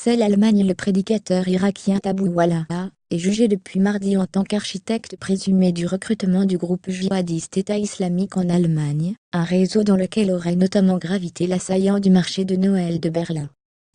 Bruxelles-Allemagne. Le prédicateur irakien Abu Walaa est jugé depuis mardi en tant qu'architecte présumé du recrutement du groupe djihadiste État islamique en Allemagne, un réseau dans lequel aurait notamment gravité l'assaillant du marché de Noël de Berlin.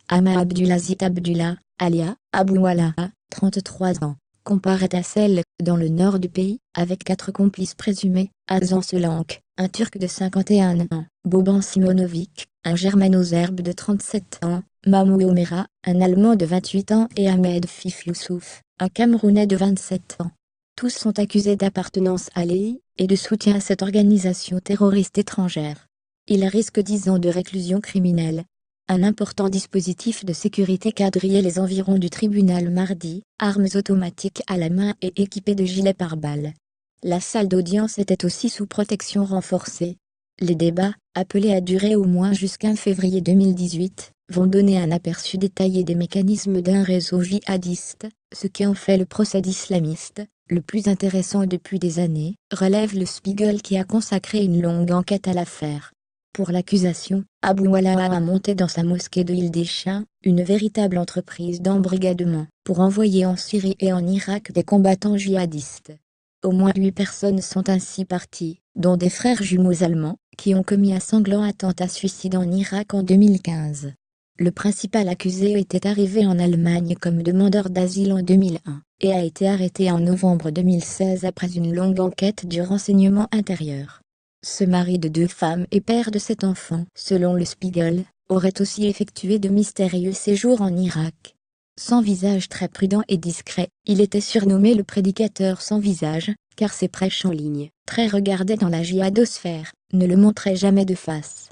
Ama Abdulaziz Abdullah, alias Abu Walaa, 33 ans, comparaît à Celle, dans le nord du pays, avec 4 complices présumés: Azan Selank, un Turc de 51 ans, Boban Simonovic, un germano-serbe de 37 ans, Mamou Omera, un Allemand de 28 ans et Ahmed Fif Youssouf, un Camerounais de 27 ans. Tous sont accusés d'appartenance à l'EI et de soutien à cette organisation terroriste étrangère. Ils risquent 10 ans de réclusion criminelle. Un important dispositif de sécurité quadrillait les environs du tribunal mardi, armes automatiques à la main et équipées de gilets pare-balles. La salle d'audience était aussi sous protection renforcée. Les débats, appelés à durer au moins jusqu'à février 2018, vont donner un aperçu détaillé des mécanismes d'un réseau djihadiste, ce qui en fait le procès d'islamiste le plus intéressant depuis des années, relève le Spiegel qui a consacré une longue enquête à l'affaire. Pour l'accusation, Abu Walaa a monté dans sa mosquée de Île-des-Chiens, une véritable entreprise d'embrigadement, pour envoyer en Syrie et en Irak des combattants djihadistes. Au moins 8 personnes sont ainsi parties, dont des frères jumeaux allemands, qui ont commis un sanglant attentat suicide en Irak en 2015. Le principal accusé était arrivé en Allemagne comme demandeur d'asile en 2001, et a été arrêté en novembre 2016 après une longue enquête du renseignement intérieur. Ce mari de 2 femmes et père de 7 enfants, selon le Spiegel, aurait aussi effectué de mystérieux séjours en Irak. Sans visage très prudent et discret, il était surnommé le prédicateur sans visage, car ses prêches en ligne, très regardés dans la djihadosphère, ne le montraient jamais de face.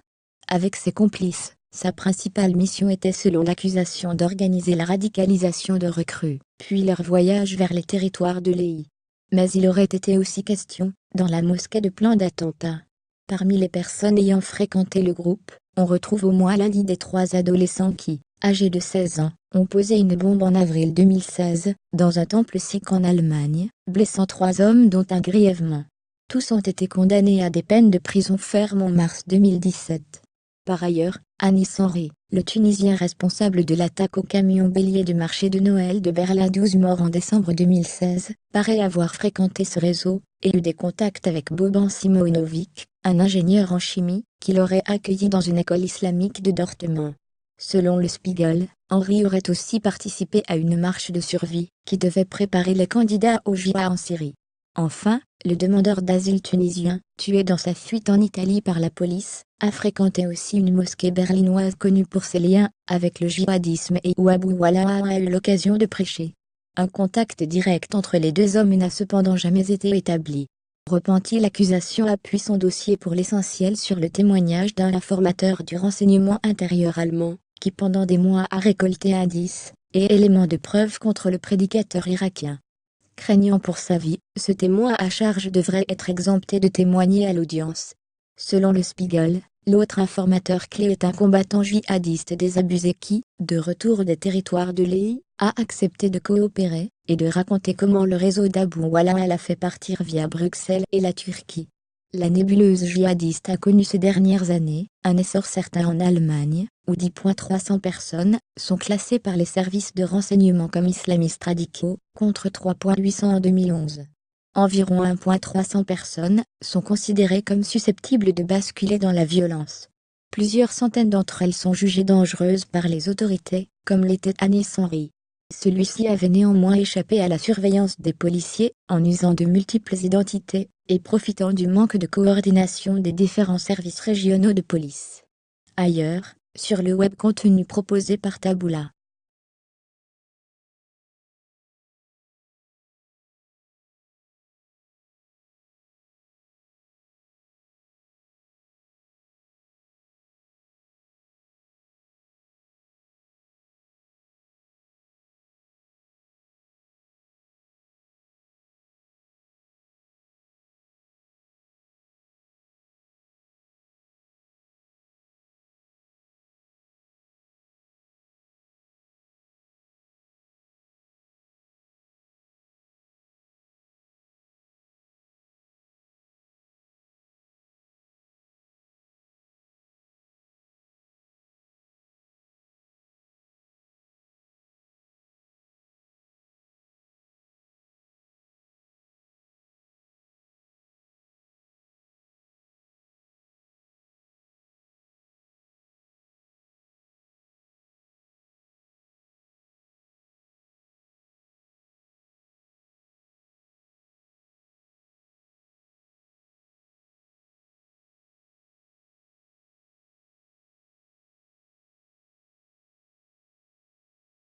Avec ses complices, sa principale mission était selon l'accusation d'organiser la radicalisation de recrues, puis leur voyage vers les territoires de l'EI. Mais il aurait été aussi question, dans la mosquée, de plans d'attentats. Parmi les personnes ayant fréquenté le groupe, on retrouve au moins l'un des 3 adolescents qui, âgés de 16 ans, ont posé une bombe en avril 2016, dans un temple sikh en Allemagne, blessant 3 hommes dont un grièvement. Tous ont été condamnés à des peines de prison ferme en mars 2017. Par ailleurs, Anis Henry, le Tunisien responsable de l'attaque au camion bélier du marché de Noël de Berlin 12 morts en décembre 2016, paraît avoir fréquenté ce réseau, et eu des contacts avec Boban Simonovic, un ingénieur en chimie, qui l'aurait accueilli dans une école islamique de Dortmund. Selon le Spiegel, Henry aurait aussi participé à une marche de survie, qui devait préparer les candidats au djihad en Syrie. Enfin, le demandeur d'asile tunisien, tué dans sa fuite en Italie par la police, a fréquenté aussi une mosquée berlinoise connue pour ses liens avec le djihadisme et où Abu Walaa a eu l'occasion de prêcher. Un contact direct entre les 2 hommes n'a cependant jamais été établi. Repenti, l'accusation appuie son dossier pour l'essentiel sur le témoignage d'un informateur du renseignement intérieur allemand, qui pendant des mois a récolté indices et éléments de preuve contre le prédicateur irakien. Craignant pour sa vie, ce témoin à charge devrait être exempté de témoigner à l'audience. Selon le Spiegel, l'autre informateur clé est un combattant djihadiste désabusé qui, de retour des territoires de l'EI, a accepté de coopérer et de raconter comment le réseau d'Abu Walaa l'a fait partir via Bruxelles et la Turquie. La nébuleuse djihadiste a connu ces dernières années un essor certain en Allemagne, où 10,300 personnes sont classées par les services de renseignement comme islamistes radicaux, contre 3,800 en 2011. Environ 1,300 personnes sont considérées comme susceptibles de basculer dans la violence. Plusieurs centaines d'entre elles sont jugées dangereuses par les autorités, comme l'était Anis Henry. Celui-ci avait néanmoins échappé à la surveillance des policiers, en usant de multiples identités, et profitant du manque de coordination des différents services régionaux de police. Ailleurs, sur le web, contenu proposé par Taboola.